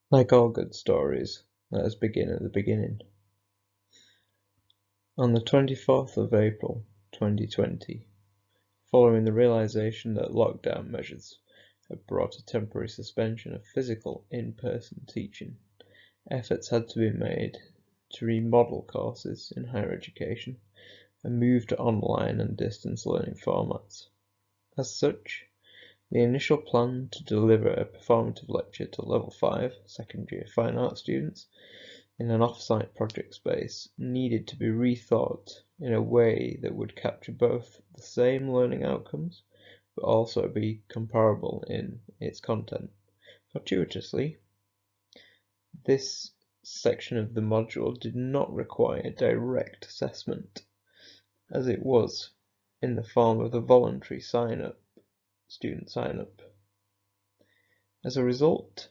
Like all good stories, let us begin at the beginning. On the 24th of April 2020, following the realization that lockdown measures had brought a temporary suspension of physical in-person teaching, efforts had to be made to remodel courses in higher education and move to online and distance learning formats. As such, the initial plan to deliver a performative lecture to Level 5 second year fine art students in an off-site project space needed to be rethought in a way that would capture both the same learning outcomes but also be comparable in its content. Fortuitously, this section of the module did not require direct assessment, as it was in the form of a voluntary student sign-up. As a result,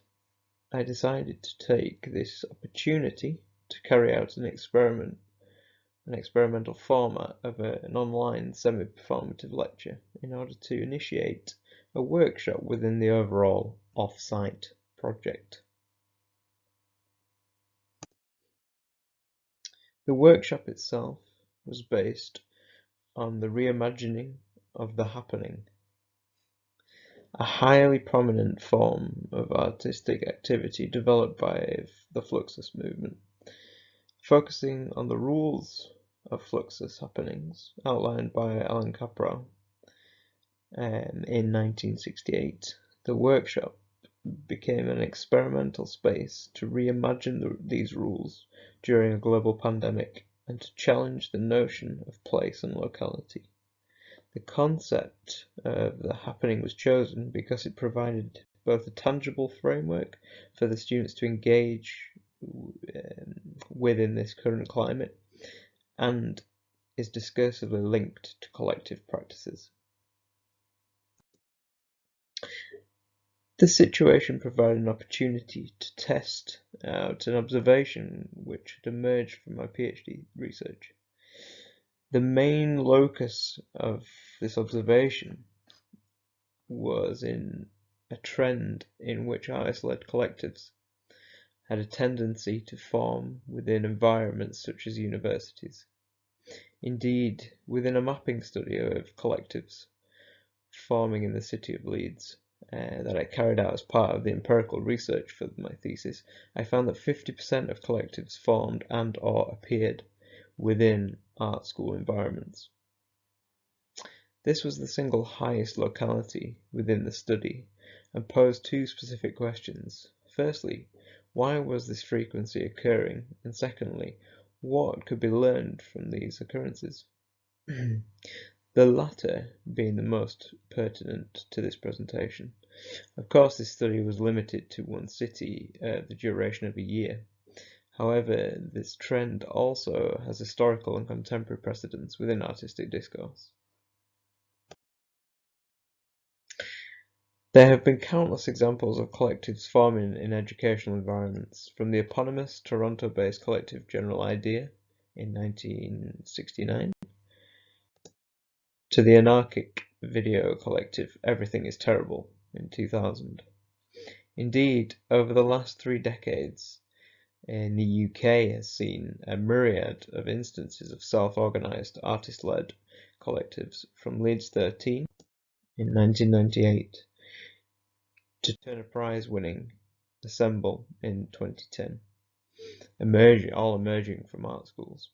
I decided to take this opportunity to carry out an experimental format of an online semi-performative lecture in order to initiate a workshop within the overall off-site project. The workshop itself was based on the reimagining of the happening, a highly prominent form of artistic activity developed by the Fluxus movement, focusing on the rules of Fluxus happenings outlined by Alan Caprow in 1968. The workshop became an experimental space to reimagine these rules during a global pandemic and to challenge the notion of place and locality. The concept of the happening was chosen because it provided both a tangible framework for the students to engage within this current climate and is discursively linked to collective practices. This situation provided an opportunity to test out an observation which had emerged from my PhD research. The main locus of this observation was in a trend in which artist-led collectives had a tendency to form within environments such as universities. Indeed, within a mapping study of collectives forming in the city of Leeds that I carried out as part of the empirical research for my thesis, I found that 50% of collectives formed and or appeared within art school environments. This was the single highest locality within the study and posed two specific questions. Firstly, why was this frequency occurring? And secondly, what could be learned from these occurrences? The latter being the most pertinent to this presentation. Of course, this study was limited to one city, the duration of a year. However, this trend also has historical and contemporary precedents within artistic discourse. There have been countless examples of collectives forming in educational environments, from the eponymous Toronto-based collective General Idea in 1969 to the anarchic video collective Everything is Terrible in 2000. Indeed, over the last 3 decades, in the UK has seen a myriad of instances of self-organised, artist-led collectives, from Leeds 13 in 1998 to Turner Prize-winning Assemble in 2010, all emerging from art schools.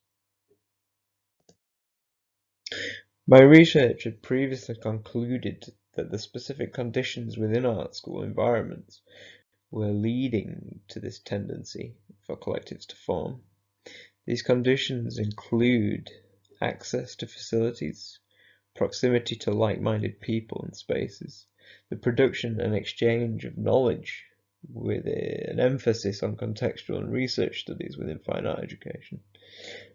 My research had previously concluded that the specific conditions within art school environments were leading to this tendency for collectives to form. These conditions include access to facilities, proximity to like-minded people and spaces, the production and exchange of knowledge with an emphasis on contextual and research studies within fine art education,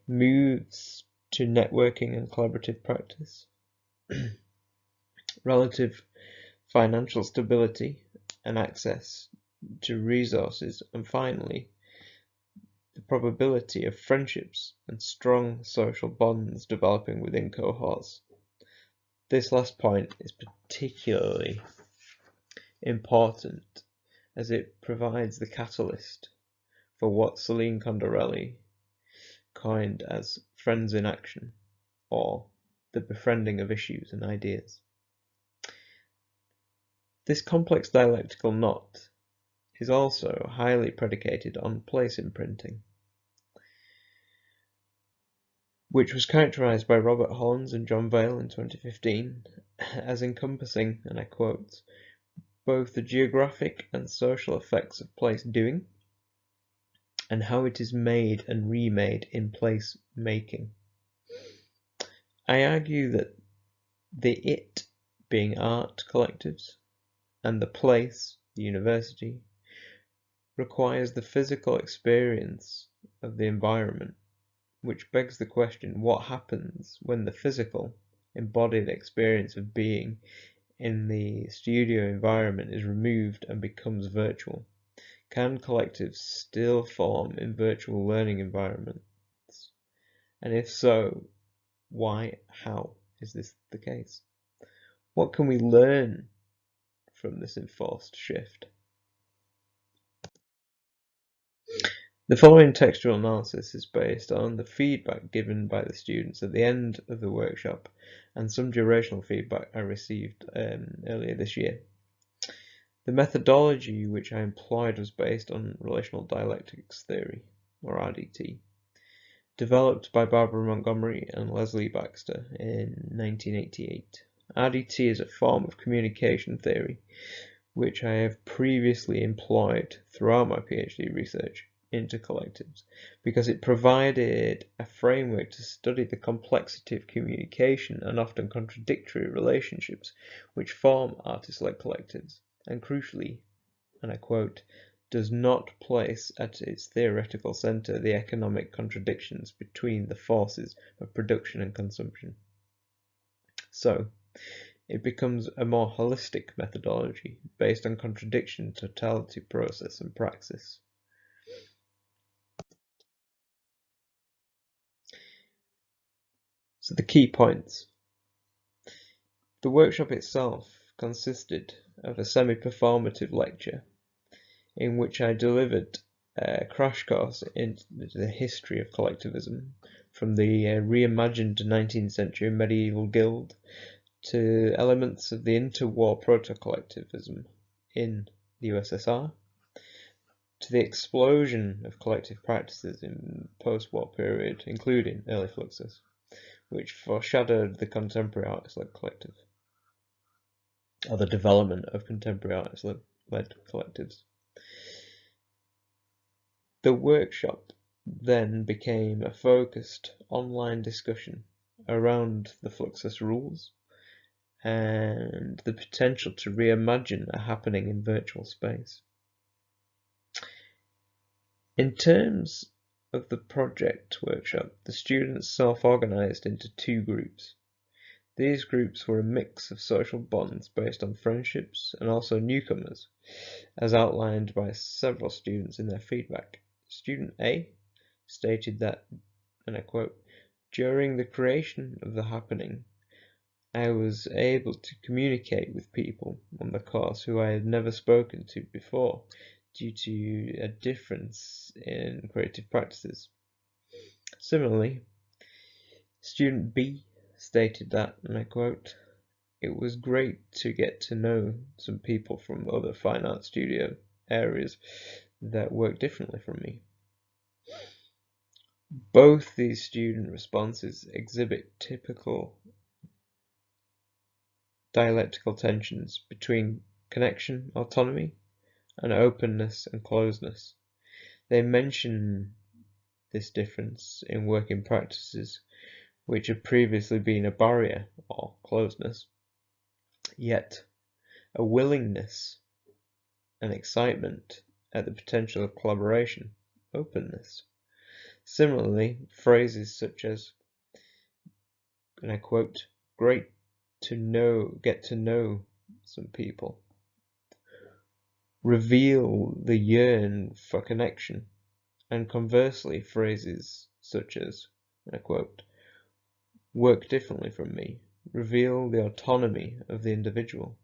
moves to networking and collaborative practice, relative financial stability and access to resources, and finally, the probability of friendships and strong social bonds developing within cohorts. This last point is particularly important as it provides the catalyst for what Celine Condorelli coined as friends in action, or the befriending of issues and ideas. This complex dialectical knot is also highly predicated on place imprinting, which was characterized by Robert Hollands and John Vale in 2015 as encompassing, and I quote, both the geographic and social effects of place doing and how it is made and remade in place making. I argue that the it being art collectives and the place, the university, requires the physical experience of the environment, which begs the question, what happens when the physical, embodied experience of being in the studio environment is removed and becomes virtual? Can collectives still form in virtual learning environments? And if so, why, how is this the case? What can we learn from this enforced shift? The following textual analysis is based on the feedback given by the students at the end of the workshop and some durational feedback I received earlier this year. The methodology which I employed was based on relational dialectics theory, or RDT, developed by Barbara Montgomery and Leslie Baxter in 1988. RDT is a form of communication theory which I have previously employed throughout my PhD research into collectives because it provided a framework to study the complexity of communication and often contradictory relationships which form artist-led collectives, and crucially, and I quote, does not place at its theoretical centre the economic contradictions between the forces of production and consumption. So, it becomes a more holistic methodology based on contradiction, totality, process, and praxis. So the key points. The workshop itself consisted of a semi-performative lecture in which I delivered a crash course into the history of collectivism, from the reimagined 19th century medieval guild to elements of the interwar proto-collectivism in the USSR, to the explosion of collective practices in the post-war period, including early Fluxus, which foreshadowed the contemporary artist-led collective, or the development of contemporary artist-led collectives. The workshop then became a focused online discussion around the Fluxus rules and the potential to reimagine a happening in virtual space. In terms of the project workshop, the students self-organized into two groups. These groups were a mix of social bonds based on friendships and also newcomers, as outlined by several students in their feedback. Student A stated that, and I quote, during the creation of the happening, I was able to communicate with people on the course who I had never spoken to before due to a difference in creative practices. Similarly, student B stated that, and I quote, it was great to get to know some people from other fine art studio areas that work differently from me. Both these student responses exhibit typical dialectical tensions between connection, autonomy, and openness and closeness. They mention this difference in working practices which have previously been a barrier or closeness, yet a willingness and excitement at the potential of collaboration, openness. Similarly, phrases such as, and I quote, great to get to know some people, reveal the yearn for connection, and conversely phrases such as, and I quote, work differently from me, reveal the autonomy of the individual.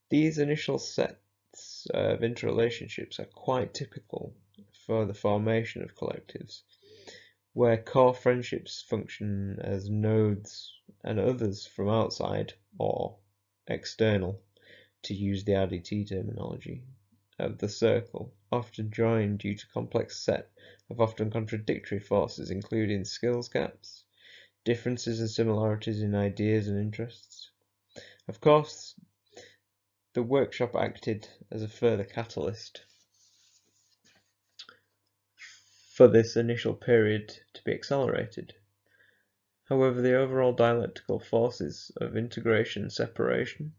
These initial sets depths of interrelationships are quite typical for the formation of collectives, where core friendships function as nodes and others from outside or external, to use the RDT terminology, of the circle, often join due to complex set of often contradictory forces, including skills gaps, differences and similarities in ideas and interests. Of course, the workshop acted as a further catalyst for this initial period to be accelerated. However, the overall dialectical forces of integration and separation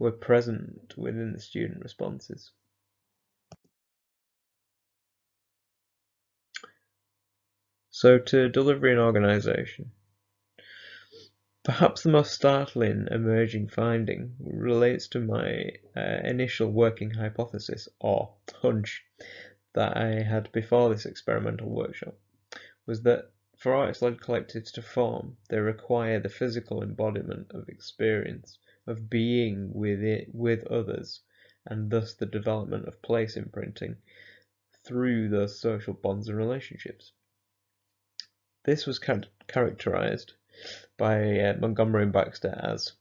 were present within the student responses. So to delivery and organisation. Perhaps the most startling emerging finding relates to my initial working hypothesis, or hunch, that I had before this experimental workshop, was that for artist-led collectives to form, they require the physical embodiment of experience, of being with others, and thus the development of place imprinting through those social bonds and relationships. This was characterized by Montgomery and Baxter as,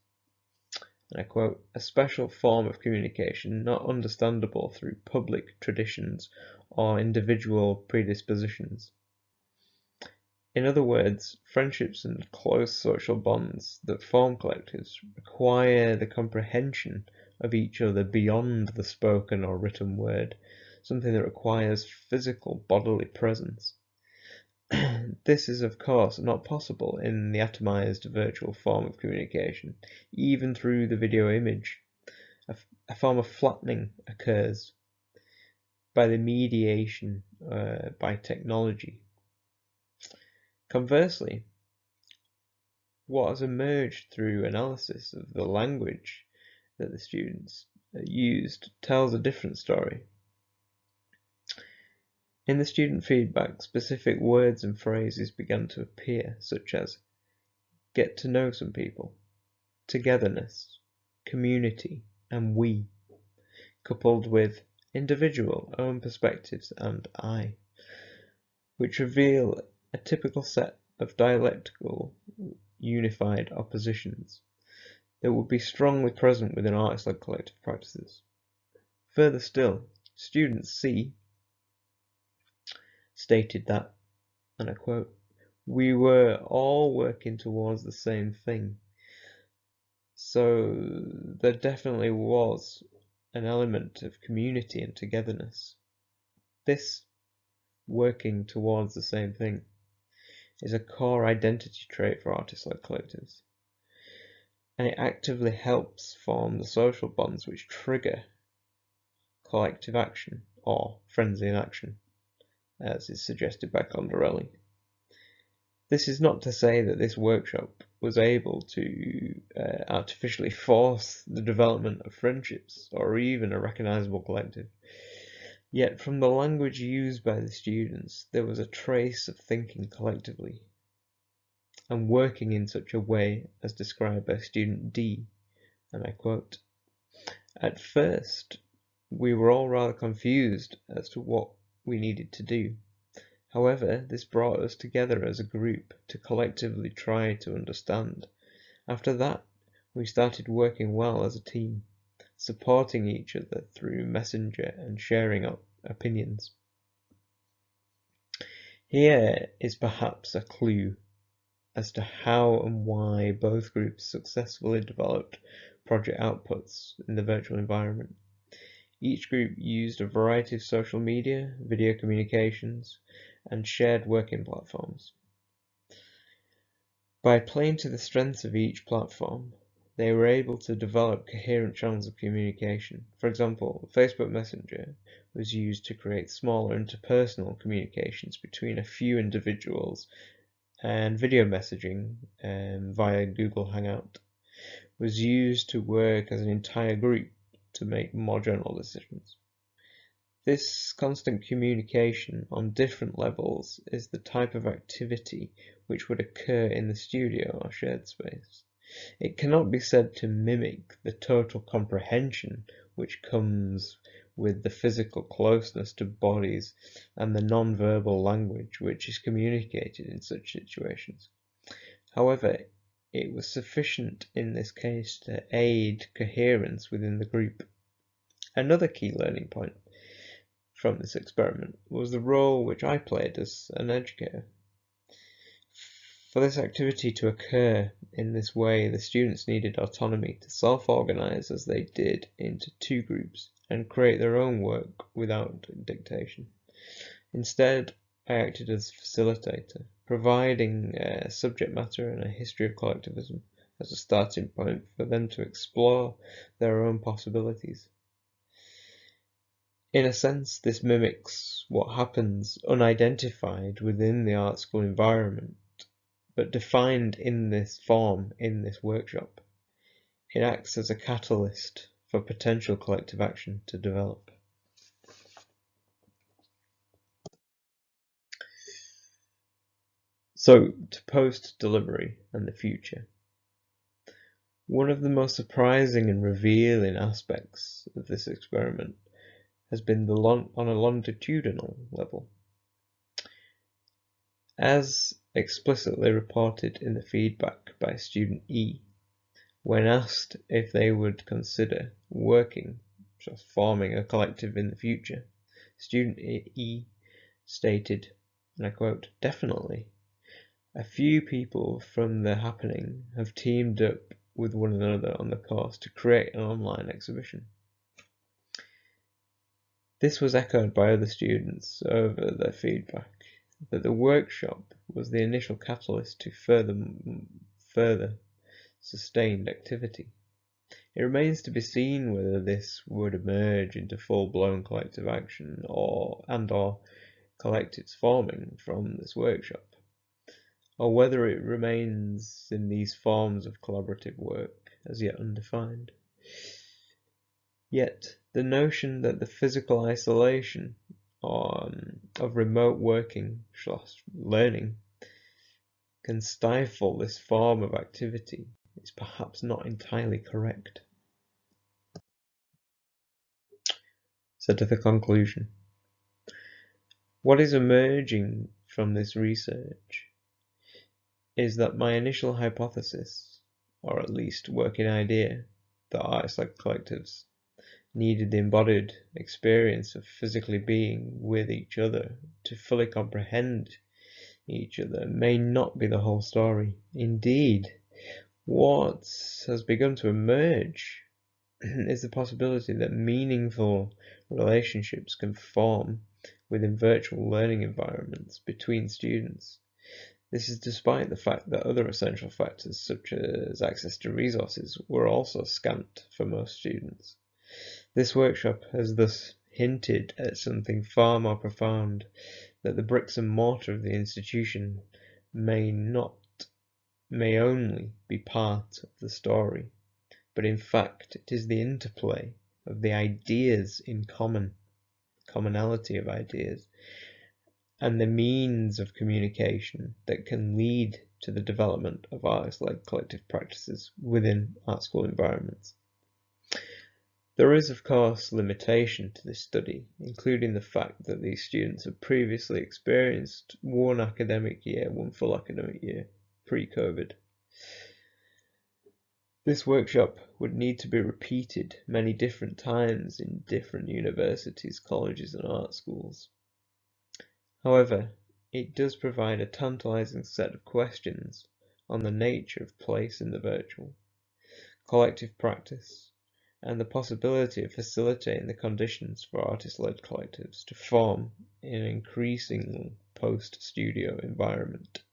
and I quote, a special form of communication not understandable through public traditions or individual predispositions. In other words, friendships and close social bonds that form collectives require the comprehension of each other beyond the spoken or written word, something that requires physical bodily presence. This is, of course, not possible in the atomized virtual form of communication, even through the video image. A form of flattening occurs by the mediation by technology. Conversely, what has emerged through analysis of the language that the students used tells a different story. In the student feedback, specific words and phrases began to appear, such as get to know some people, togetherness, community, and we, coupled with individual, own perspectives, and I, which reveal a typical set of dialectical unified oppositions that would be strongly present within artist-led collective practices. Further still, student C stated that, and I quote, we were all working towards the same thing. So there definitely was an element of community and togetherness. This working towards the same thing is a core identity trait for artist-led collectives, and it actively helps form the social bonds which trigger collective action, or frenzy in action, as is suggested by Condorelli. This is not to say that this workshop was able to artificially force the development of friendships or even a recognizable collective. Yet from the language used by the students, there was a trace of thinking collectively and working in such a way as described by student D, and I quote, at first, we were all rather confused as to what we needed to do. However, this brought us together as a group to collectively try to understand. After that, we started working well as a team, supporting each other through Messenger and sharing opinions. Here is perhaps a clue as to how and why both groups successfully developed project outputs in the virtual environment. Each group used a variety of social media, video communications, and shared working platforms. By playing to the strengths of each platform, they were able to develop coherent channels of communication. For example, Facebook Messenger was used to create smaller interpersonal communications between a few individuals, and video messaging via Google Hangout was used to work as an entire group to make more general decisions. This constant communication on different levels is the type of activity which would occur in the studio or shared space. It cannot be said to mimic the total comprehension which comes with the physical closeness to bodies and the non-verbal language which is communicated in such situations. However, it was sufficient in this case to aid coherence within the group. Another key learning point from this experiment was the role which I played as an educator. For this activity to occur in this way, the students needed autonomy to self-organize as they did into two groups and create their own work without dictation. Instead, I acted as facilitator, providing subject matter and a history of collectivism as a starting point for them to explore their own possibilities. In a sense, this mimics what happens unidentified within the art school environment, but defined in this form in this workshop. It acts as a catalyst for potential collective action to develop. So, to post-delivery and the future. One of the most surprising and revealing aspects of this experiment has been on a longitudinal level. As explicitly reported in the feedback by student E, when asked if they would consider working, just forming a collective in the future, student E stated, and I quote, "Definitely. A few people from the happening have teamed up with one another on the course to create an online exhibition." This was echoed by other students over their feedback, that the workshop was the initial catalyst to further sustained activity. It remains to be seen whether this would emerge into full-blown collective action or collectives forming from this workshop, or whether it remains in these forms of collaborative work as yet undefined. Yet, the notion that the physical isolation of remote working / learning can stifle this form of activity is perhaps not entirely correct. So to the conclusion. What is emerging from this research is that my initial hypothesis, or at least working idea, that artist-led collectives needed the embodied experience of physically being with each other to fully comprehend each other may not be the whole story. Indeed, what has begun to emerge is the possibility that meaningful relationships can form within virtual learning environments between students. This is despite the fact that other essential factors such as access to resources were also scant for most students. This workshop has thus hinted at something far more profound, that the bricks and mortar of the institution may only be part of the story, but in fact it is the interplay of the ideas in commonality of ideas, and the means of communication that can lead to the development of artist-led collective practices within art school environments. There is, of course, limitation to this study, including the fact that these students have previously experienced one full academic year, pre-COVID. This workshop would need to be repeated many different times in different universities, colleges and art schools. However, it does provide a tantalizing set of questions on the nature of place in the virtual, collective practice, and the possibility of facilitating the conditions for artist-led collectives to form in an increasingly post-studio environment.